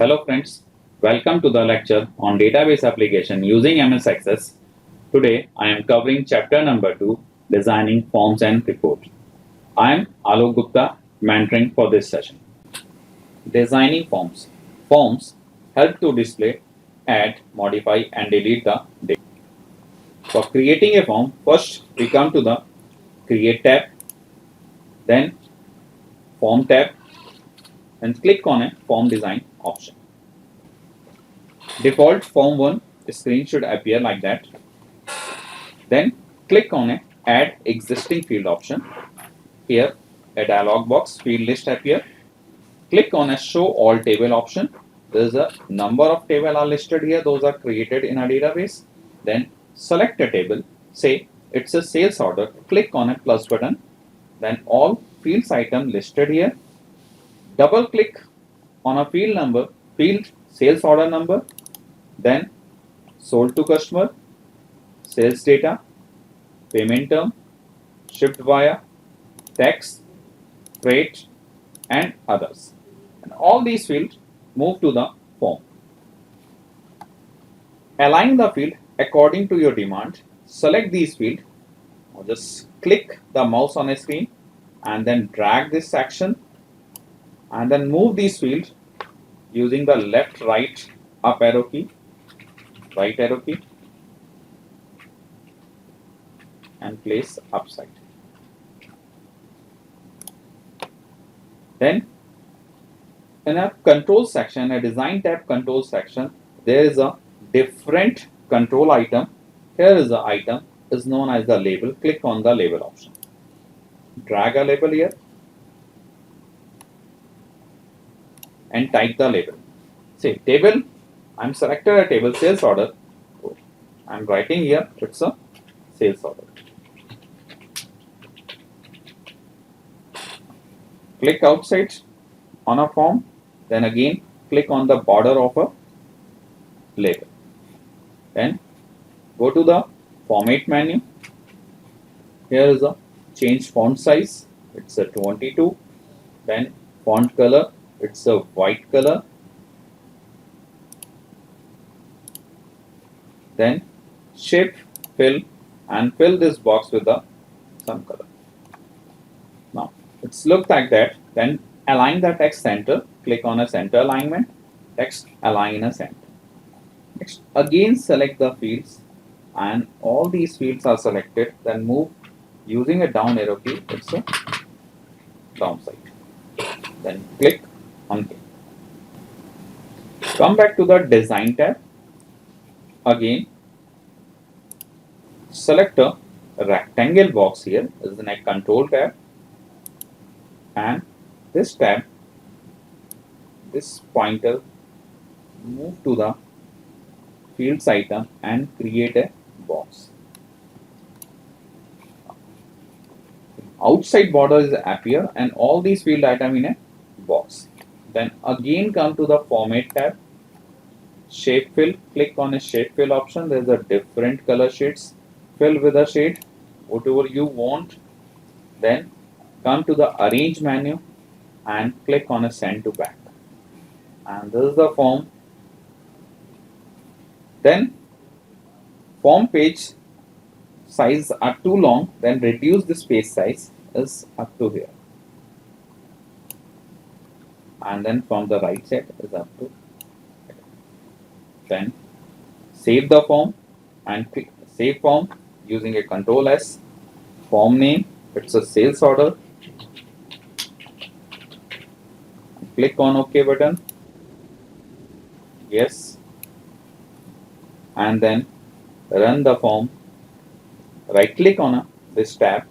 Hello friends, welcome to the lecture on database application using MS Access. Today I am covering chapter number 2, designing forms and reports. I am Alok Gupta, mentoring for this session. Designing forms. Forms help to display, add, modify and delete the data. For creating a form, first we come to the create tab, then form tab and click on a form design option. Default form 1 screen should appear like that. Then click on a add existing field option. Here a dialog box field list appear. Click on a show all table option. There is a number of table are listed here. Those are created in a database. Then select a table. Say it's a sales order. Click on a plus button. Then all fields item listed here. Double click on a field sales order number. Then sold to customer, sales data, payment term, shipped via, tax, freight, and others. And all these fields move to the form. Align the field according to your demand. Select these fields. Just click the mouse on a screen and then drag this section and then move these fields using the left, right, up arrow key, right arrow key, and place upside. Then in a control section, a design tab control section, there is a different control item. Here is the item is known as the label. Click on the label option. Drag a label here and type the label. Say table, I'm selected a table sales order. I'm writing here it's a sales order. Click outside on a form, then again click on the border of a label. Then go to the format menu. Here is a change font size, it's a 22. Then font color, it's a white color. Then shape, fill and fill this box with some color. Now it's look like that. Then align the text center. Click on a center alignment. Text align in a center. Next, again select the fields and all these fields are selected. Then move using a down arrow key. It's a downside. Then click on OK. Come back to the design tab. Again select a rectangle box here. This is in a control tab. And this tab, this pointer, move to the fields item and create a box. Outside border is appear and all these field item in a box. Then again come to the format tab, shape fill, click on a shape fill option. There is a different color shades. Fill with a shade, whatever you want. Then come to the arrange menu and click on a send to back. And this is the form. Then form page size are too long, then reduce this page size is up to here. And then from the right side is up to here. Then save the form and click save form using a control S. Form name, it's a sales order. Click on OK button. Yes. And then run the form. Right click on this tab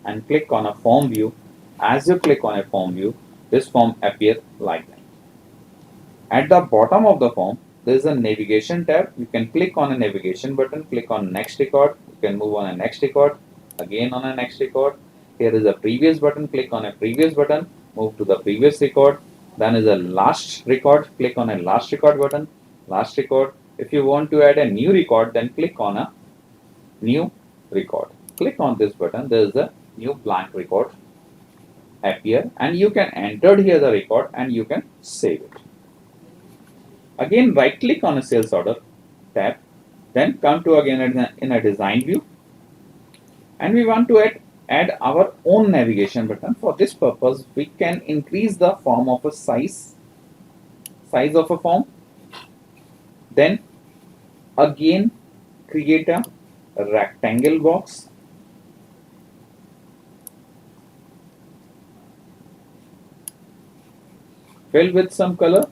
and click on a form view. As you click on a form view, this form appears like that. At the bottom of the form, there is a navigation tab. You can click on a navigation button, click on next record. You can move on a next record, again on a next record. Here is a previous button, click on a previous button, move to the previous record. Then is a last record, click on a last record button, last record. If you want to add a new record, then click on a new record. Click on this button, there is a new blank record appear and you can enter here the record and you can save it. Again, right click on a sales order tab, then come to again in a design view, and we want to add our own navigation button. For this purpose, we can increase the form of a size of a form, then again create a rectangle box, fill with some color.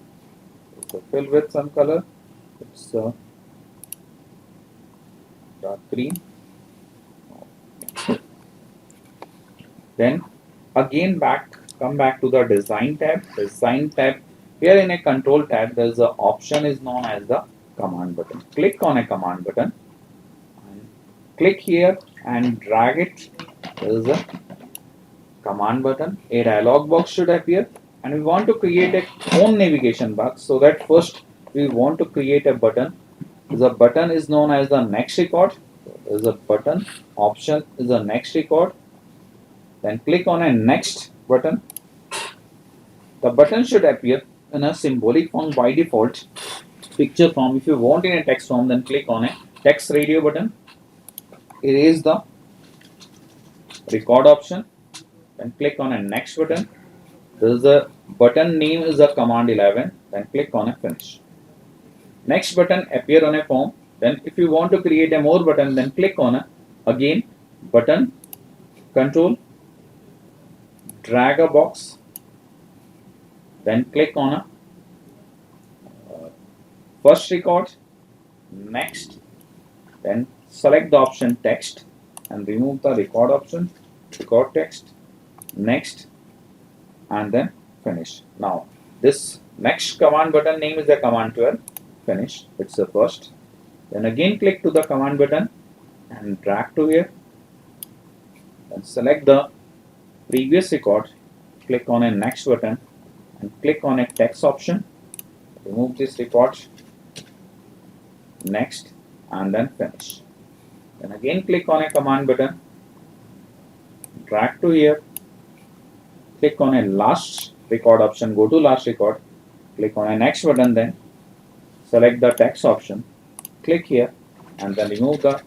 It's dark green. Then again come back to the design tab. Here in a control tab, there's an option is known as the command button. Click on a command button. And click here and drag it. There is a command button. A dialog box should appear, and we want to create a own navigation box. So that first we want to create a button. The button is known as the next record. There is a button option is the next record. Then click on a next button. The button should appear in a symbolic form by default, picture form. If you want in a text form, then click on a text radio button. Erase the record option. Then click on a next button. This is a button name is a command 11. Then click on a finish. Next button appear on a form. Then if you want to create a more button, then click on a again button control, drag a box, then click on a first record, next, then select the option text and remove the record option, record text, next, and then finish. Now this next command button name is the command 12, finish, it's the first. Then again click to the command button and drag to here, and select the previous record, click on a next button and click on a text option, remove this record, next, and then finish. Then again click on a command button, drag to here, click on a last record option, go to last record, click on a next button, then select the text option, click here, and then remove the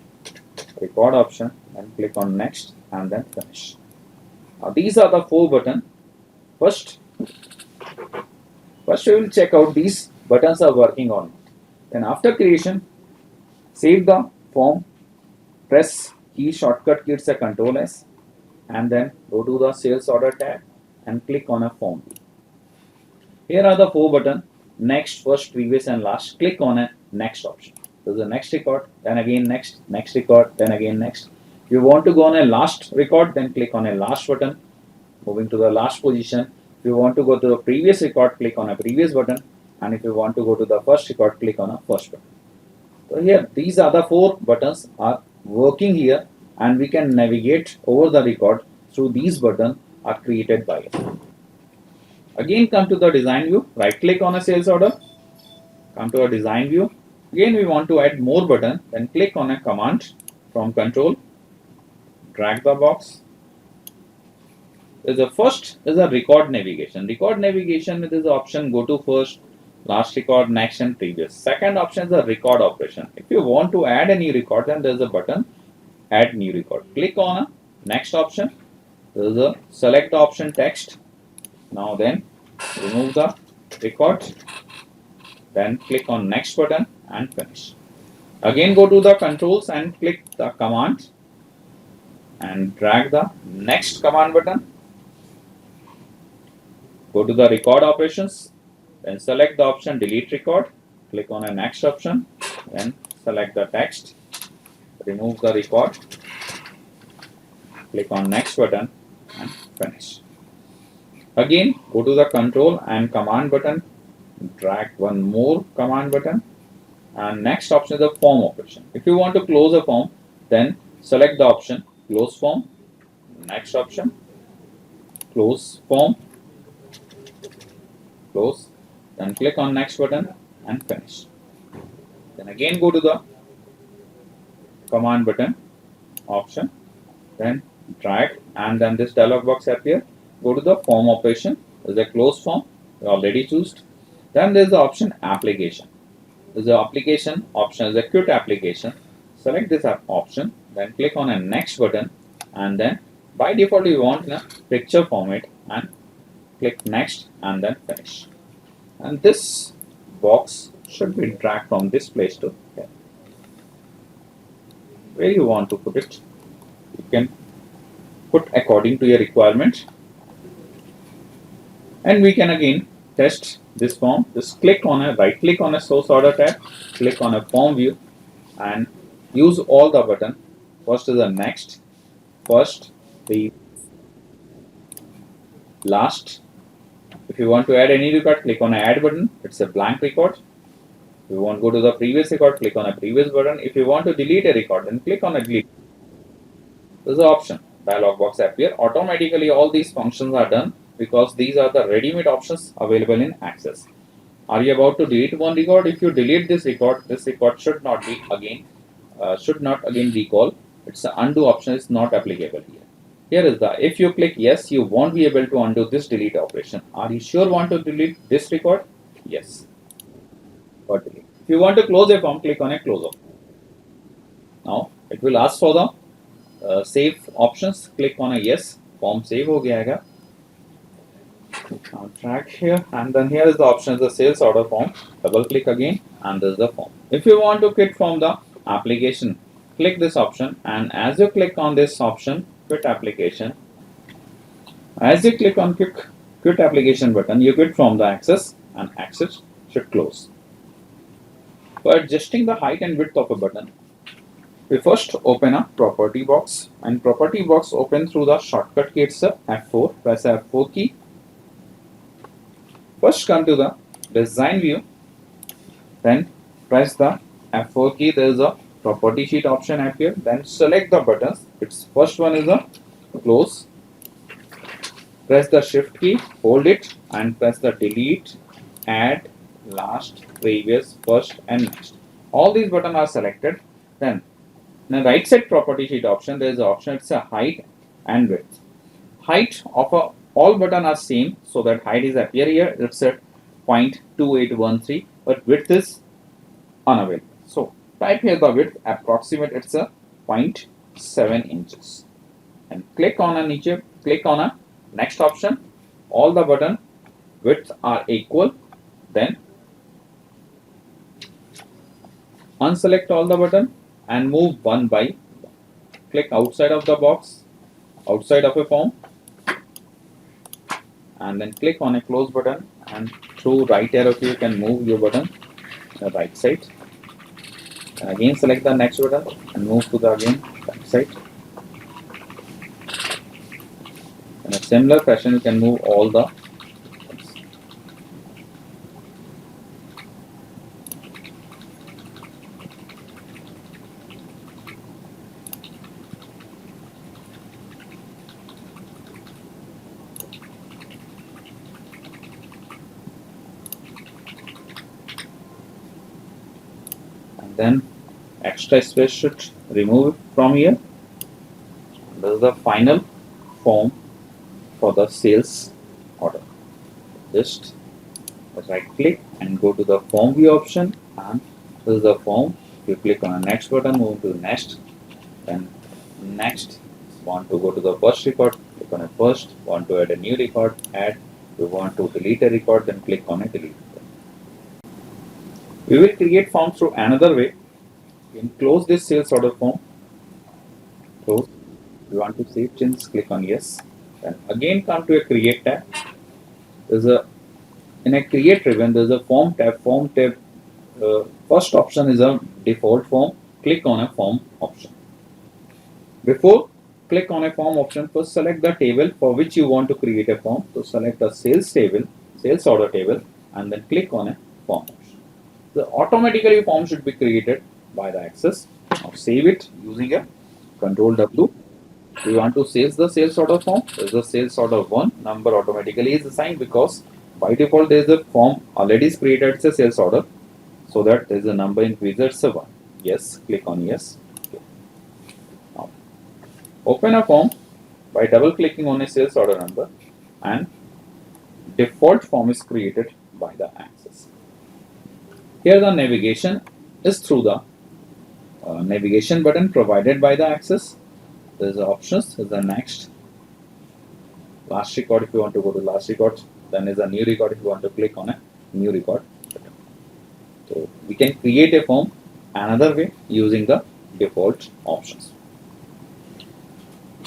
record option and click on next and then finish. Now these are the 4 buttons. First we will check out these buttons are working on. Then after creation, save the form, press key shortcut key, it's a Control S, and then go to the sales order tab and click on a form. Here are the 4 buttons: next, first, previous, and last. Click on a next option. So the next record, then again next record, then again next. If you want to go on a last record, then click on a last button, moving to the last position. If you want to go to the previous record, click on a previous button, and if you want to go to the first record, click on a first button. So here, these are the 4 buttons are working here, and we can navigate over the record through these buttons are created by us. Again, come to the design view, right click on a sales order, come to a design view. Again, we want to add more button, then click on a command from control, drag the box. The first is a record navigation. Record navigation with this option, go to first, last record, next, and previous. Second option is a record operation. If you want to add a new record, then there is a button, add new record. Click on a next option. There is a select option text. Now then remove the record. Then click on next button and finish. Again go to the controls and click the command and drag the next command button. Go to the record operations, then select the option delete record, click on a next option, then select the text, remove the record, click on next button and finish. Again go to the control and command button, drag one more command button, and next option is the form operation. If you want to close a form, then select the option close form, next option close form, close, then click on next button and finish. Then again go to the command button option, then drag, and then this dialog box appear. Go to the form operation, is a close form, we already chosen. Then there's the option application. There's the application option is a quick application. Select this option, then click on a next button, and then by default you want in a picture format, and click next and then finish. And this box should be dragged from this place to here. Where you want to put it, you can put according to your requirement. And we can again test this form. Just right click on a source order tab, click on a form view, and use all the button. First is the next, first, the last. If you want to add any record, click on add button. It's a blank record. If you want to go to the previous record, click on a previous button. If you want to delete a record, then click on a delete. This is the option. Dialog box appear. Automatically all these functions are done because these are the ready-made options available in Access. Are you about to delete one record? If you delete this record should not again recall. It's the undo option is not applicable here. Here is the, if you click yes, you won't be able to undo this delete operation. Are you sure want to delete this record? Yes. Or delete. If you want to close a form, click on a close option. Now it will ask for the save options. Click on a yes. Form save ho gaya hai. Now track here, and then here is the option, the sales order form. Double click again, and this is the form. If you want to quit from the application, click this option, and as you click on this option, quit application. As you click on quit application button, you quit from the Access, and Access should close. For adjusting the height and width of a button, we first open a property box, and property box open through the shortcut key itself. F4, press F4 key. First come to the design view, then press the F4 key. There is a property sheet option appear. Then select the buttons. Its first one is a close. Press the shift key, hold it, and press the delete, add, last, previous, first, and next. All these buttons are selected. Then in the right side property sheet option, there is an option. It's a height and width. Height of all buttons are same, so that height is appear here. It's at 0.2813, but width is unavailable. So type here the width approximate. It's a 0.7 inches, and click on a next option. All the button width are equal. Then unselect all the button and move one by one. Click outside of the box, outside of a form, and then click on a close button, and through right arrow key you can move your button to the right side. And again select the next button and move to the again right side. In a similar fashion you can move all the buttons. Then extra space should remove from here. This is the final form for the sales order. Just right click and go to the form view option, and this is the form. You click on the next button, move to next, then next. Want to go to the first record, click on a first. Want to add a new record, add. You want to delete a record, then click on a delete. We will create form through another way. You can close this sales order form. Close. You want to save changes, click on yes. Then again come to a create tab. In a create ribbon, there's a form tab. Form tab. First option is a default form. Click on a form option. Before click on a form option, first select the table for which you want to create a form. So select the sales table, sales order table, and then click on a form option. So automatically form should be created by the Access. Now save it using a Control W. We want to save the sales order form. There is a sales order 1 number automatically is assigned because by default there is a form already is created. It's a sales order, so that there is a number increases. It's a 1. Yes, click on yes. Okay. Now open a form by double clicking on a sales order number, and default form is created by the access. Here the navigation is through the navigation button provided by the access. There is the options. Is the next last record if you want to go to last record. Then is a new record if you want to click on a new record button. So we can create a form another way using the default options.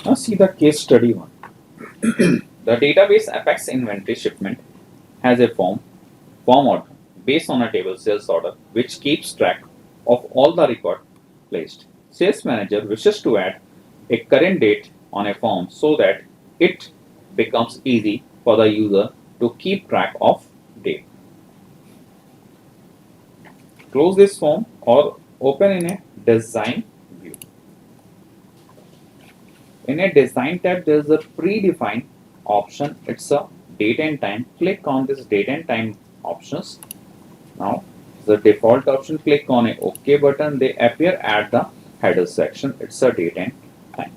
Now see the case study one. The database Apex inventory shipment has a form order based on a table sales order which keeps track of all the record placed. Sales manager wishes to add a current date on a form so that it becomes easy for the user to keep track of date. Close this form or open in a design view. In a design tab, there is a predefined option. It's a date and time. Click on this date and time options. Now, the default option, click on a OK button. They appear at the header section. It's a date and time.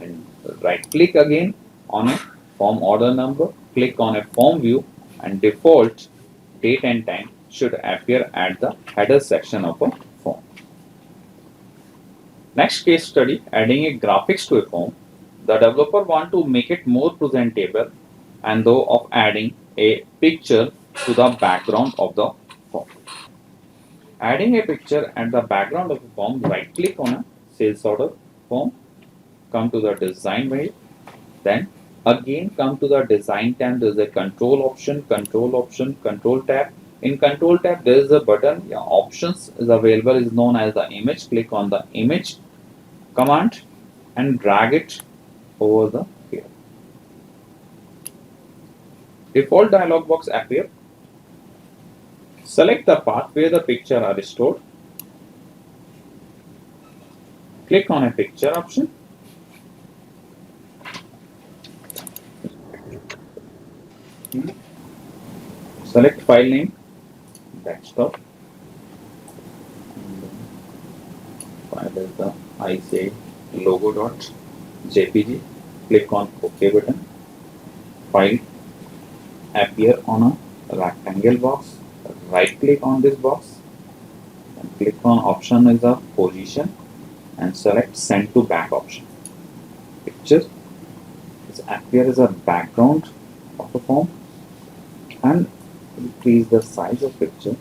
And right click again on a form order number. Click on a form view and default date and time should appear at the header section of a form. Next case study, adding a graphics to a form. The developer want to make it more presentable and though of adding a picture to the background of the form. Adding a picture at the background of the form, right click on a sales order form, come to the design menu, then again come to the design tab. There is a control option, control tab. In control tab, there is a button, options is available, is known as the image. Click on the image command and drag it over the here. Default dialog box appear. Select the path where the picture are stored. Click on a picture option. Select file name, desktop. File is the I say logo.jpg. Click on OK button. File appear on a rectangle box. Right click on this box and click on option is a position and select send to back option. Picture is appear as a background of the form and increase the size of picture.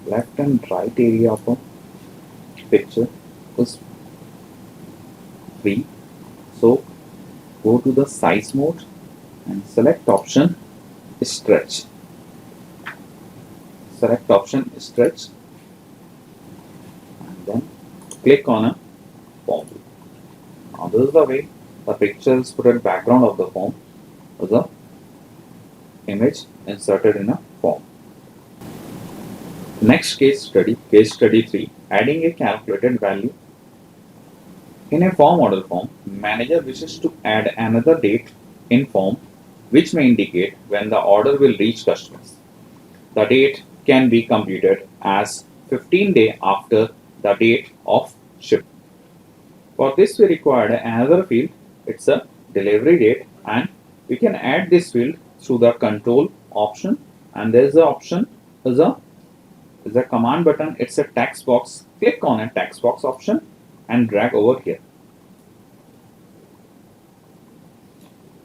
Left and right area of a picture is free. So go to the size mode and select option stretch. Select option stretch and then click on a form. Now this is the way the picture is put at background of the form with the image inserted in a form. Next case study 3, adding a calculated value. In a form order form, manager wishes to add another date in form which may indicate when the order will reach customers. The date can be computed as 15 days after the date of shipment. For this we require another field, it's a delivery date, and we can add this field through the control option, and there is the option is a command button, it's a text box. Click on a text box option and drag over here.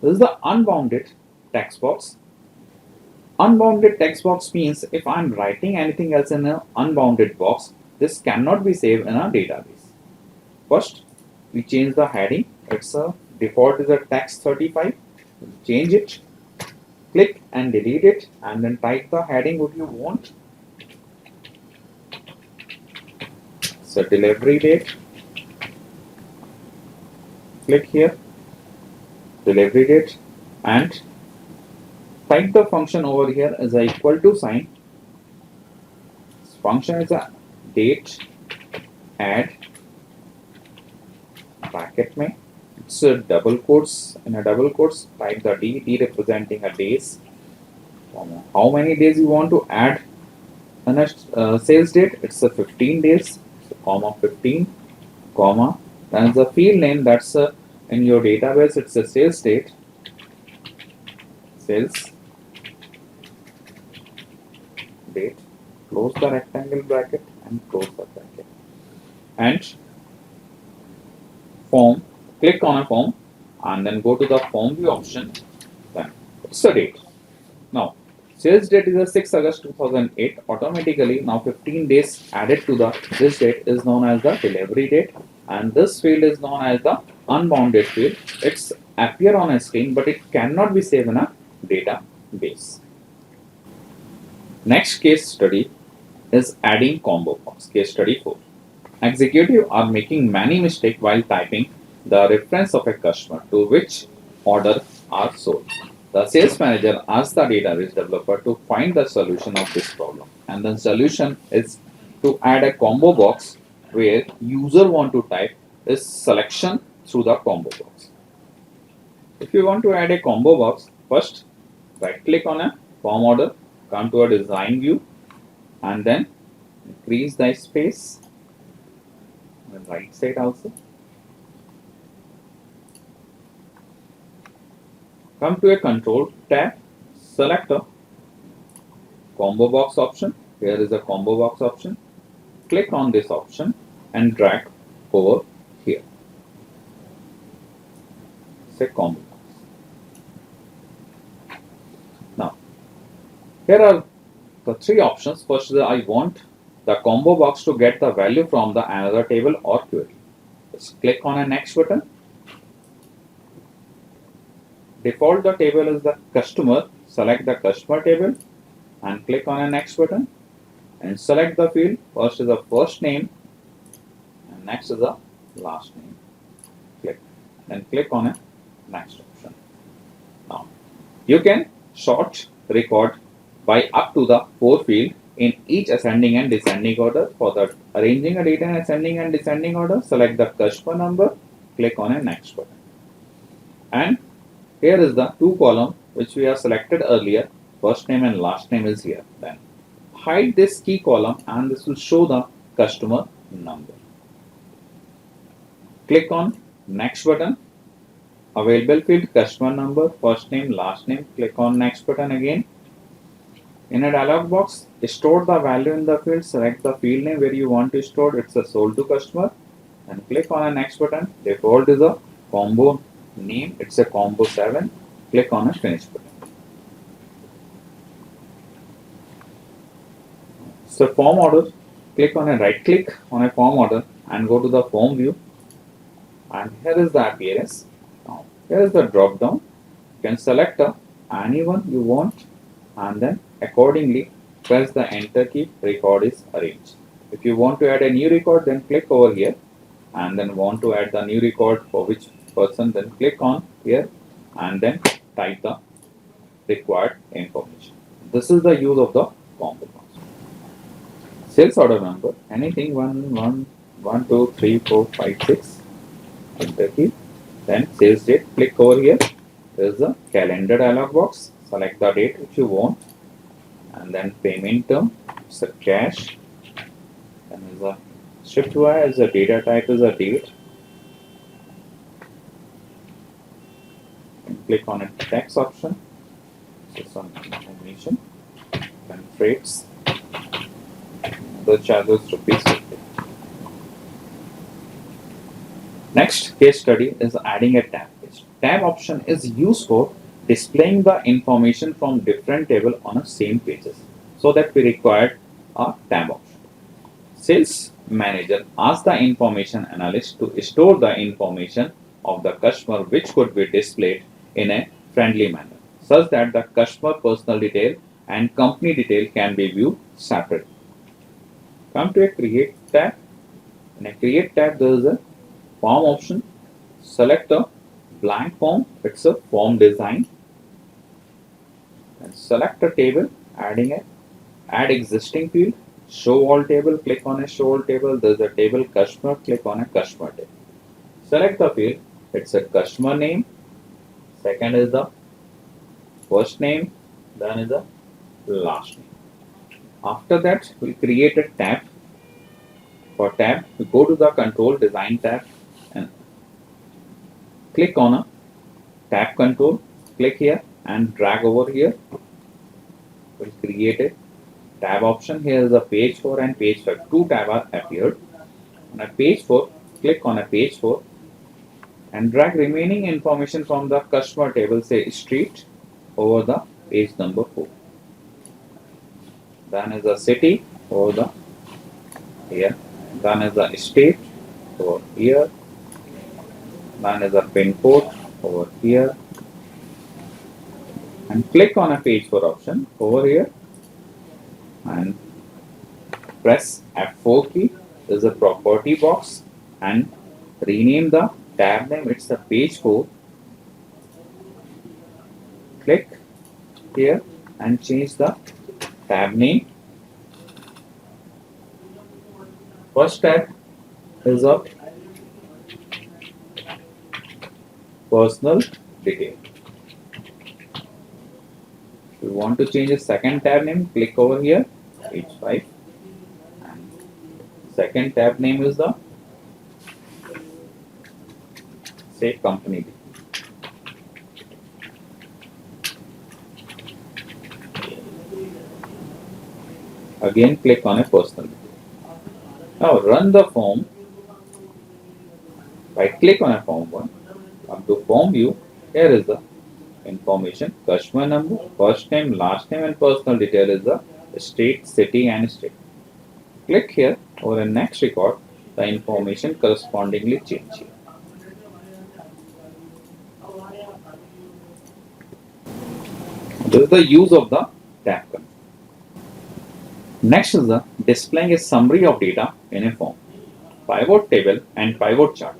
This is the unbounded text box. Unbounded text box means if I am writing anything else in an unbounded box, this cannot be saved in a database. First, we change the heading. It's a default is a text 35. Change it. Click and delete it, and then type the heading what you want. So delivery date. Click here. Delivery date and type the function over here as a equal to sign. This function is a date add bracket में it's a double quotes. In a double quotes type the D representing a days. How many days you want to add in a sales date? It's a 15 days. So comma 15 comma then the field name that's in your database it's a sales date. Sales date, close the rectangle bracket and close the bracket. And form, click on a form and then go to the form view option. Then it's the date. Now, sales date is a 6 August 2008. Automatically, now 15 days added to the this date is known as the delivery date, and this field is known as the unbounded field. It's appear on a screen, but it cannot be saved in a database. Next case study is adding combo box. Case study 4. Executives are making many mistakes while typing the reference of a customer to which order are sold. The sales manager asks the database developer to find the solution of this problem. And the solution is to add a combo box where user want to type his selection through the combo box. If you want to add a combo box, first right click on a form order, come to a design view and then increase the space on the right side also. Come to a control tab, select a combo box option. Here is a combo box option. Click on this option and drag over here. Say combo box. Now, here are the three options. First, I want the combo box to get the value from the another table or query. Just click on a next button. Default the table is the customer. Select the customer table and click on a next button and select the field. First is the first name and next is the last name. Click and click on a next option. Now you can sort record by up to the 4 field in each ascending and descending order. For the arranging a data in ascending and descending order, select the customer number, click on a next button. And here is the 2 column which we have selected earlier. First name and last name is here. Then hide this key column and this will show the customer number. Click on next button. Available field customer number, first name, last name. Click on next button again. In a dialog box, store the value in the field. Select the field name where you want to store. It's a sold to customer. And click on a next button. Default is a combo name. It's a combo 7. Click on a finish button. So form order. Click on a right click on a form order and go to the form view. And here is the appearance. Now here is the drop down. You can select anyone you want and then accordingly press the enter key. Record is arranged. If you want to add a new record, then click over here and then want to add the new record for which person, then click on here and then type the required information. This is the use of the combo box. Sales order number, anything 1, 1, 1, 2, 3, 4, 5, 6. Enter key. Then sales date, click over here. There is a calendar dialog box. Select the date which you want. And then payment term, it's a cash. Then is a shift wire, as a data type is a date. And click on a text option. So some information. Then freights. The charges ₹50. Next case study is adding a tab page. Tab option is used for displaying the information from different table on a same pages. So that we required a tab option. Sales manager asks the information analyst to store the information of the customer which could be displayed in a friendly manner, such that the customer personal detail and company detail can be viewed separately. Come to a create tab. In a create tab there is a form option. Select a blank form. It's a form design. And select a table. Add existing field. Show all table. Click on a show all table. There's a table customer. Click on a customer table. Select the field. It's a customer name. Second is the first name. Then is the last name. After that, we create a tab. For tab, we go to the control design tab and click on a tab control. Click here and drag over here. We'll create a tab option. Here is a page 4 and page 5. Two tabs are appeared. On a page 4, click on a page 4 and drag remaining information from the customer table, say street, over the page number 4. Then is the city over the here. Then is the state over here. Then is the pin code over here. And click on a page 4 option over here and press F4 key. This is a property box and rename the tab name. It's the page 4. Click here and change the tab name. First tab is a personal detail. If you want to change the second tab name, click over here, page 5. And second tab name is the say company. Again, click on a personal detail. Now run the form. Right click on a form 1. Come to form view. Here is the information, customer number, first name, last name, and personal detail is the state, city, and state. Click here over the next record. The information correspondingly change here. This is the use of the tab control. Next is the displaying a summary of data in a form. Pivot table and pivot chart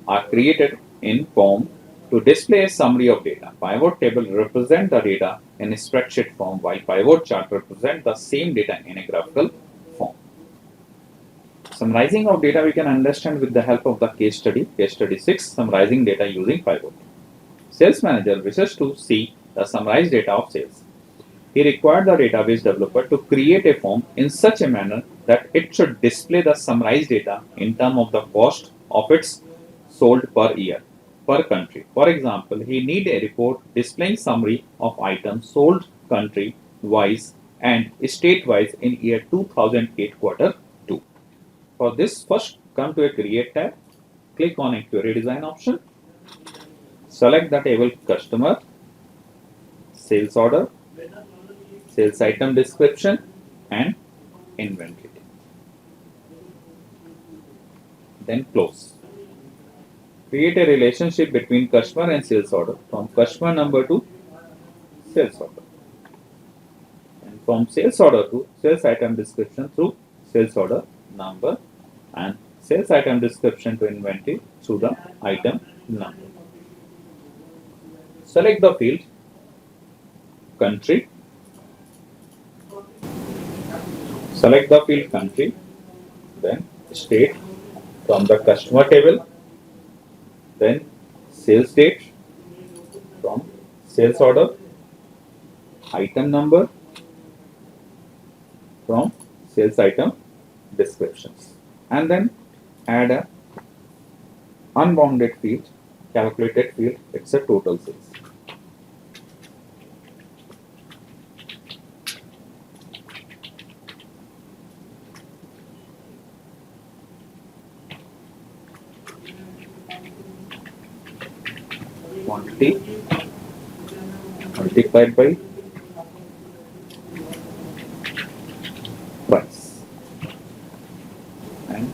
are created in form to display a summary of data. Pivot table represent the data in a spreadsheet form, while pivot chart represent the same data in a graphical form. Summarizing of data we can understand with the help of the case study 6, summarizing data using pivot. Sales manager wishes to see the summarized data of sales. He required the database developer to create a form in such a manner that it should display the summarized data in terms of the cost of its sold per year, per country. For example, he need a report displaying summary of items sold country wise and state wise in year 2008 quarter 2. For this, first come to a create tab, click on a query design option, select the table customer, sales order, sales item description, and inventory. Then close. Create a relationship between customer and sales order from customer number to sales order. And from sales order to sales item description through sales order number, and sales item description to inventory through the item number. Select the field country. Select the field country, then state from the customer table, then sales date from sales order, item number from sales item descriptions, and then add a unbounded field, calculated field, it's a total sales. Quantity multiplied by price and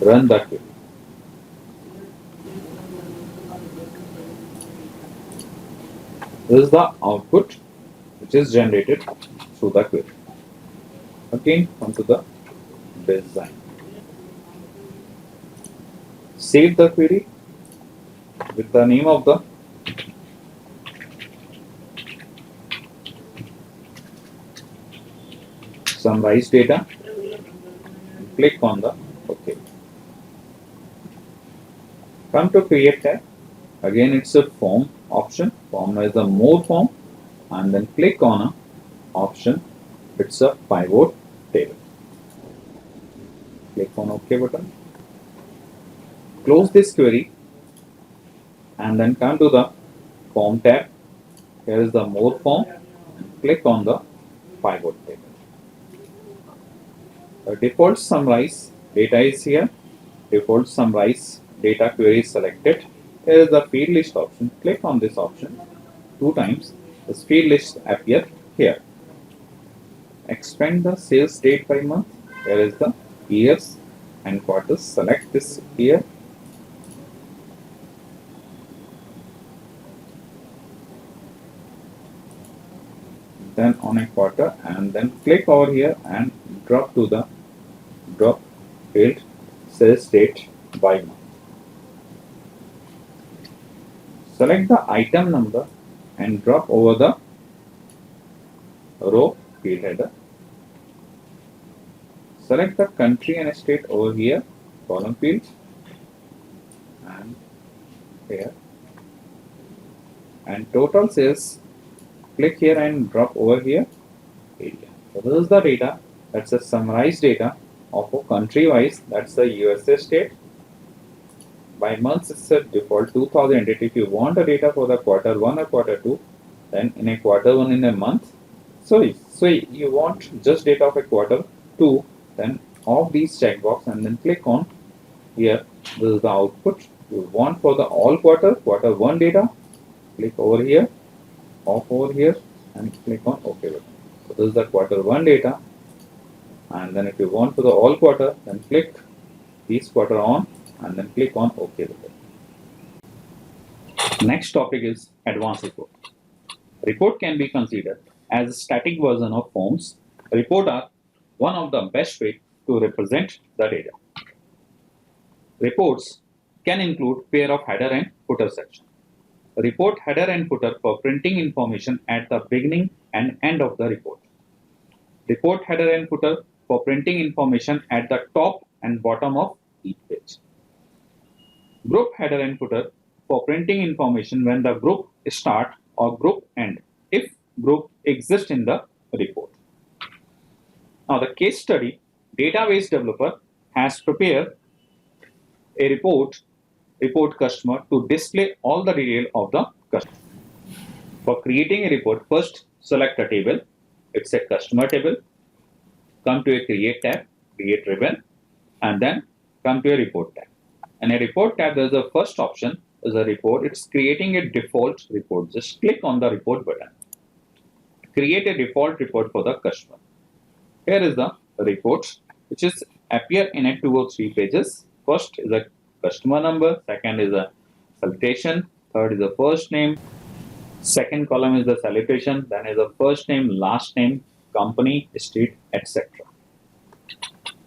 run the query. This is the output which is generated through the query. Again, come to the design. Save the query with the name of the summarized data and click on the OK. Come to create tab. Again, it's a form option. Form is a more form, and then click on a option. It's a pivot table. Click on OK button. Close this query and then come to the form tab. Here is the more form and click on the pivot table. Default summarize data is here. Default summarize data query is selected. Here is the field list option. Click on this option 2 times. This field list appear here. Expand the sales date by month. Here is the years and quarters. Select this year. Then on a quarter, and then click over here and drop to the drop field sales date by month. Select the item number and drop over the row field header. Select the country and state over here, column field, and here. And total sales, click here and drop over here, area. So this is the data, that's a summarized data of a country wise, that's the USA state. By months, it's a default 2000. If you want the data for the quarter 1 or quarter 2, then in a quarter 1 in a month, so you want just data of a quarter 2, then off these checkbox and then click on here. This is the output you want for the all quarter 1 data. Click over here, off over here, and click on OK button. So this is the quarter 1 data. And then if you want for the all quarter, then click this quarter on and then click on OK button. Next topic is advanced report. Report can be considered as a static version of forms. Report are one of the best way to represent the data. Reports can include pair of header and footer section. Report header and footer for printing information at the beginning and end of the report. Report header and footer for printing information at the top and bottom of each page. Group header and footer for printing information when the group start or group end, if group exists in the report. Now the case study, database developer has prepared a report customer to display all the detail of the customer. For creating a report, first select a table. It's a customer table. Come to a create tab, create ribbon, and then come to a report tab. In a report tab, there's a first option is a report. It's creating a default report. Just click on the report button. Create a default report for the customer. Here is the report, which is appear in a 2 or 3 pages. First is a customer number, second is a salutation, third is the first name, second column is the salutation, then is the first name, last name, company, state, etc.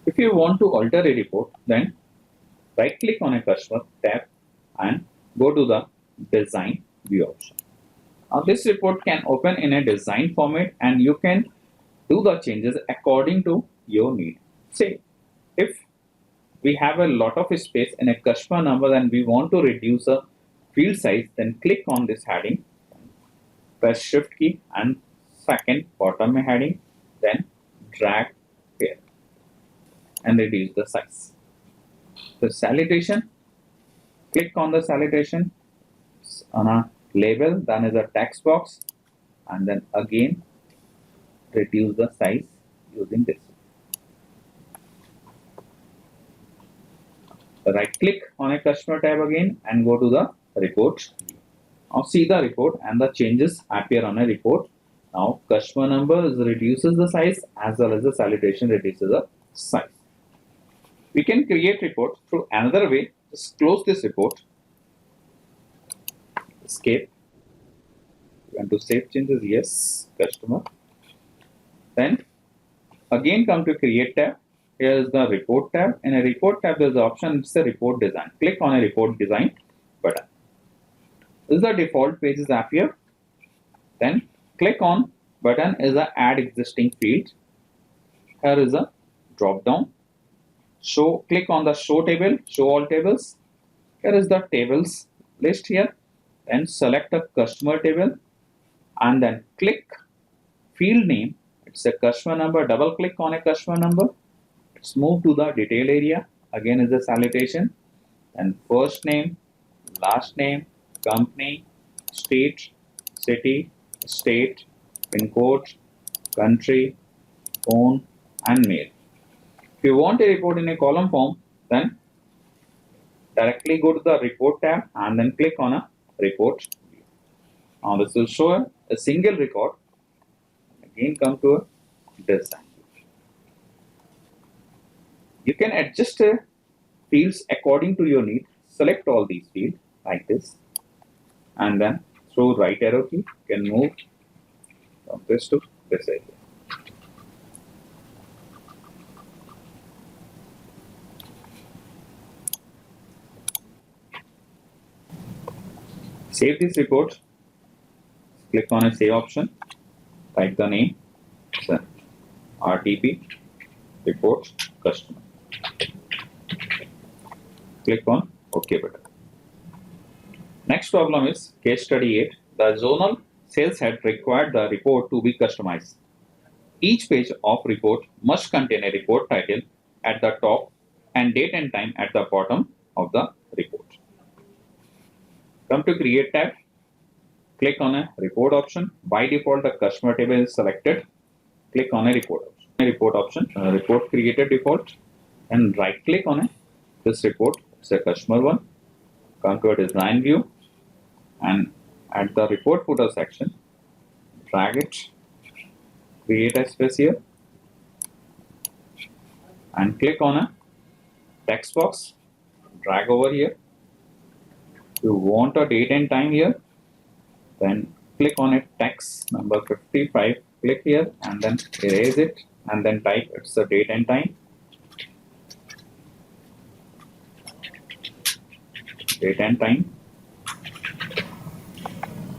If you want to alter a report, then right click on a customer tab and go to the design view option. Now this report can open in a design format and you can do the changes according to your need. Say if we have a lot of space in a customer number and we want to reduce a field size, then click on this heading, press shift key and second bottom heading, then drag here and reduce the size. The salutation, click on the salutation on a label, then is a text box, and then again reduce the size using this. Right click on a customer tab again and go to the report. Now see the report and the changes appear on a report. Now customer number reduces the size as well as the salutation reduces the size. We can create report through another way. Just close this report. Escape. You want to save changes? Yes. Customer. Then again come to create tab. Here is the report tab. In a report tab, there is the option, it's a report design. Click on a report design button. This is the default pages appear. Then click on button is a add existing field. Here is a drop down. So click on the show table, show all tables. Here is the tables list here. Then select a customer table and then click field name. It's a customer number. Double click on a customer number. Let's move to the detail area. Again is the salutation and first name, last name, company, state, city, state, pin code, country, phone and mail. you want a report in a column form, then directly go to the report tab and then click on a report view. Now this will show a single record. Again come to a design. You can adjust fields according to your need. Select all these fields like this and then through right arrow key you can move from this to this area. Save this report. Click on a save option. Type the name. RTP report customer. Click on OK button. Next problem is case study 8. The zonal sales head required the report to be customized. Each page of report must contain a report title at the top and date and time at the bottom of the report. Come to create tab. Click on a report option. By default, the customer table is selected. Click on a report option. Report created default, and right click on this report. It's a customer one. Come to a design view, and at the report footer section, drag it. Create a space here, and click on a text box. Drag over here. You want a date and time here, then click on it, text number 55, click here and then erase it and then type it's the date and time. Date and time.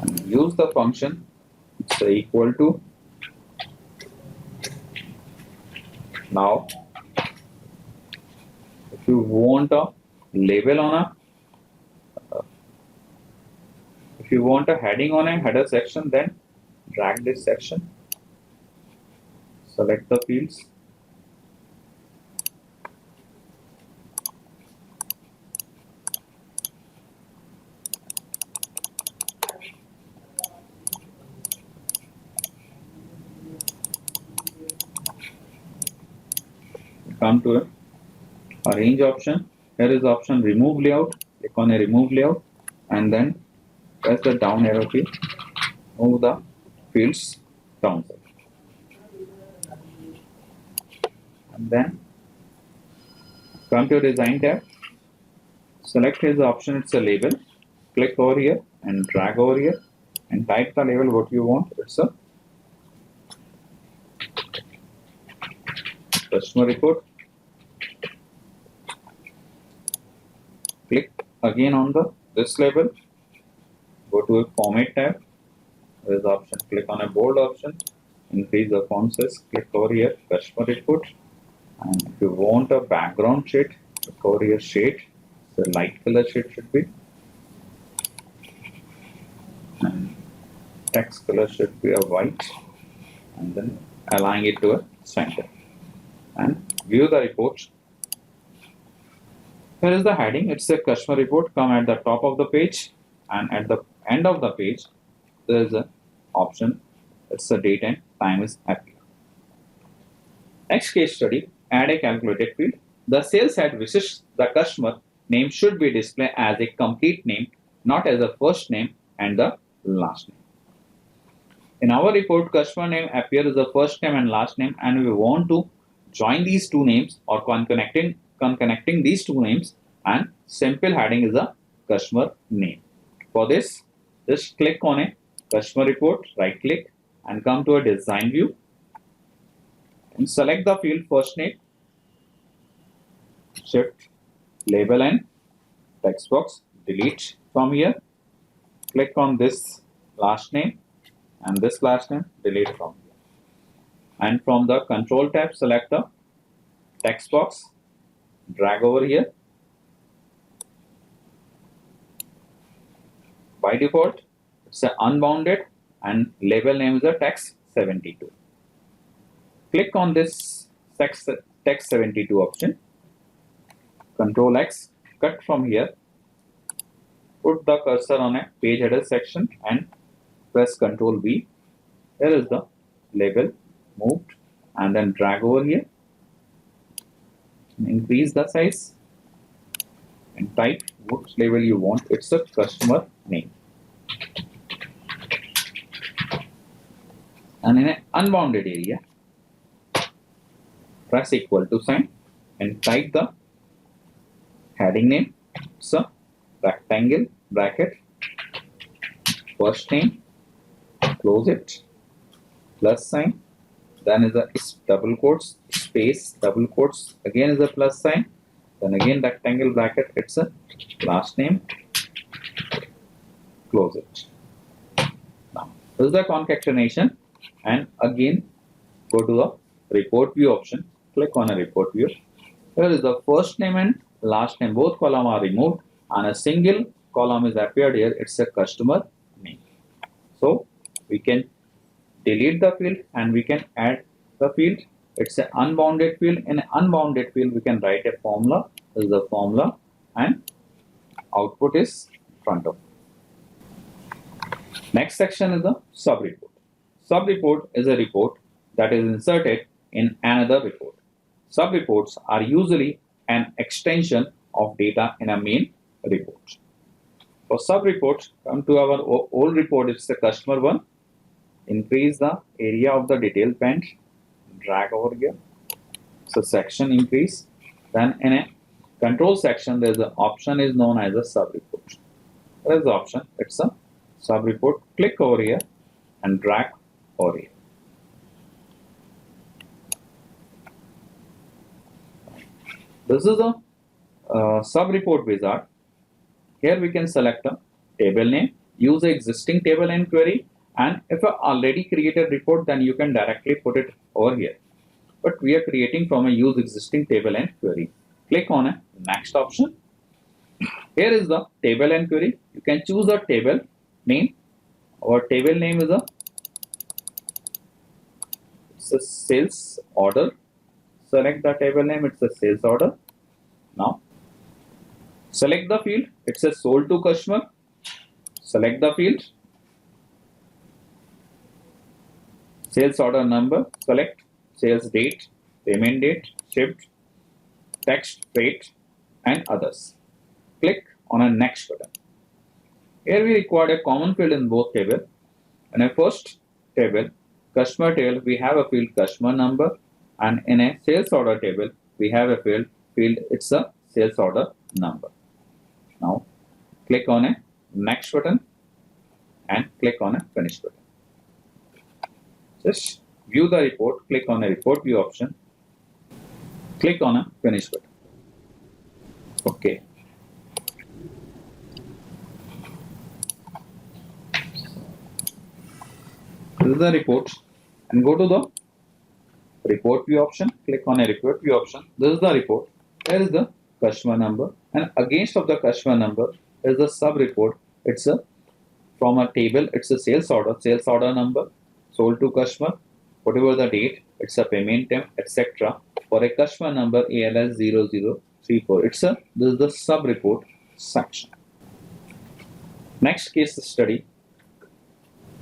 And use the function it's equal to. Now, if you want a label on a if you want a heading on a header section, then drag this section, select the fields, come to a arrange option. Here is option remove layout. Click on a remove layout and then press the down arrow key, move the fields down. And then come to design tab, select his option, it's a label, click over here and drag over here and type the label what you want. It's a customer report. Click again on this label. Go to a format tab. There is option. Click on a bold option. Increase the font size. Click over here. Customer report. And if you want a background shade, click over here. Shade. The light color shade should be. And text color should be a white. And then align it to a center. And view the report. Here is the heading. It's a customer report. Come at the top of the page. And at the end of the page, there is an option. It's the date and time is appear. Next case study, add a calculated field. The sales head wishes the customer name should be displayed as a complete name, not as a first name and the last name. In our report, customer name appears as the first name and last name, and we want to join these two names or connecting these two names, and simple heading is a customer name. For this, just click on a customer report, right click and come to a design view and select the field first name, shift, label and text box, delete from here, click on this last name and this last name, delete from here. And from the control tab, select the text box, drag over here. By default, it's an unbounded and label name is a text 72. Click on this text 72 option. Control X, cut from here. Put the cursor on a page header section and press Control V. Here is the label moved and then drag over here. increase the size and type which label you want. It's a customer name. And in an unbounded area, press equal to sign and type the heading name. It's a rectangle bracket, first name, close it, plus sign, then is a double quotes, space, double quotes, again is a plus sign, then again rectangle bracket, it's a last name, close it. Now, this is the concatenation, and again go to the report view option, click on a report view. Here is the first name and last name, both columns are removed, and a single column is appeared here, it's a customer name. So we can delete the field and we can add the field. It's an unbounded field. In an unbounded field, we can write a formula. This is the formula, and output is front of. Next section is the sub-report. Sub-report is a report that is inserted in another report. Sub-reports are usually an extension of data in a main report. For sub-reports, come to our old report, it's the customer one. Increase the area of the detail band, drag over here. So section increase. Then in a control section, there's an option is known as a sub-report. There is the option, it's a sub-report. Click over here and drag over here. This is a sub-report wizard. Here we can select a table name, use the existing table and query, and if I already created report, then you can directly put it over here. But we are creating from a use existing table and query. Click on a next option. Here is the table and query. You can choose a table name. Our table name is it's a sales order. Select the table name, it's a sales order. Now select the field, it's a sold to customer. Select the field, sales order number, select sales date, payment date, shipped, text, rate, and others. Click on a next button. Here we require a common field in both tables. In a first table, customer table, we have a field customer number, and in a sales order table, we have a field it's a sales order number. Now click on a next button and click on a finish button. Just view the report, click on a report view option, click on a finish button. Okay. This is the report, and go to the report view option, click on a report view option. This is the report. Here is the customer number, and against of the customer number is the sub report. It's a from a table, it's a sales order number, sold to customer, whatever the date, it's a payment time, etc. For a customer number ALS 0034, this is the sub report section. Next case study.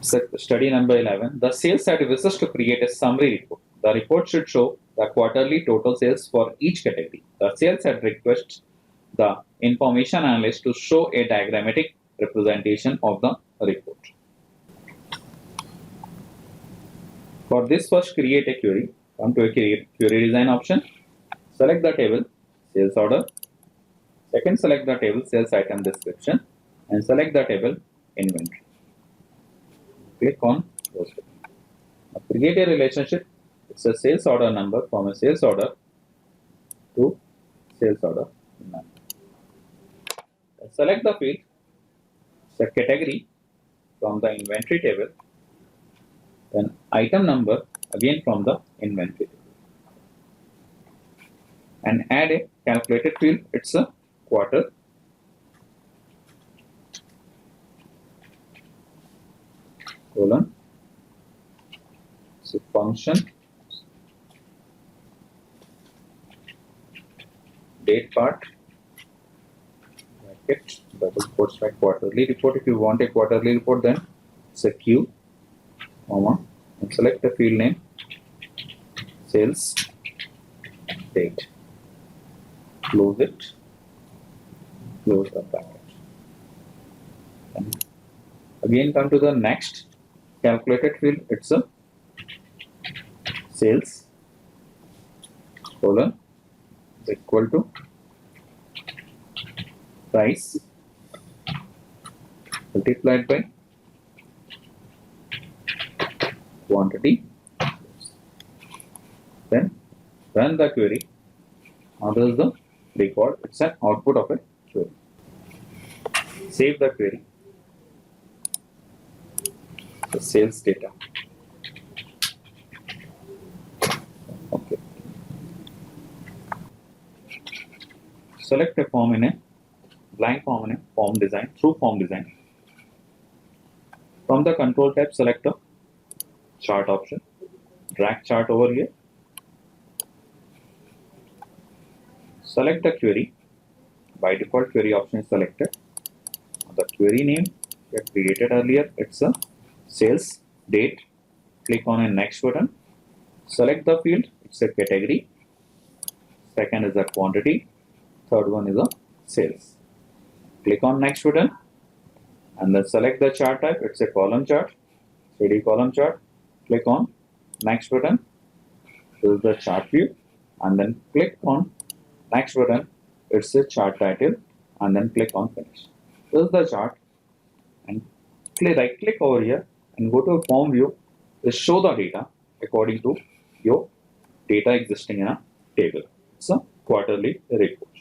Study number 11. The sales side wishes to create a summary report. The report should show the quarterly total sales for each category. The sales head requests the information analyst to show a diagrammatic representation of the report. For this, first create a query. Come to a query design option. Select the table sales order. Second, select the table sales item description, and select the table inventory. Click on close button. Now create a relationship. It's a sales order number from a sales order to sales order number. Select the field, the category from the inventory table, then item number again from the inventory table, and add a calculated field. It's a quarter. Colon. So function date part bracket double quotes by quarterly report. If you want a quarterly report, then it's a Q, comma, and select the field name sales date. close it, close the bracket. And again come to the next calculated field. It's a sales colon is equal to price multiplied by quantity. Then run the query. Now this is the record. It's an output of a query. Save the query. The sales data. Okay. Select a form in a blank form in a form design through form design. From the control tab, select a chart option. Drag chart over here. Select the query. By default, query option is selected. The query name we had created earlier, it's a sales date. Click on a next button. Select the field, it's a category. Second is a quantity. Third one is a sales. Click on next button and then select the chart type. It's a column chart, 3D column chart. Click on next button. This is the chart view and then click on next button. It's a chart title and then click on finish. This is the chart and right click over here and go to form view. Just show the data according to your data existing in a table. It's a quarterly report.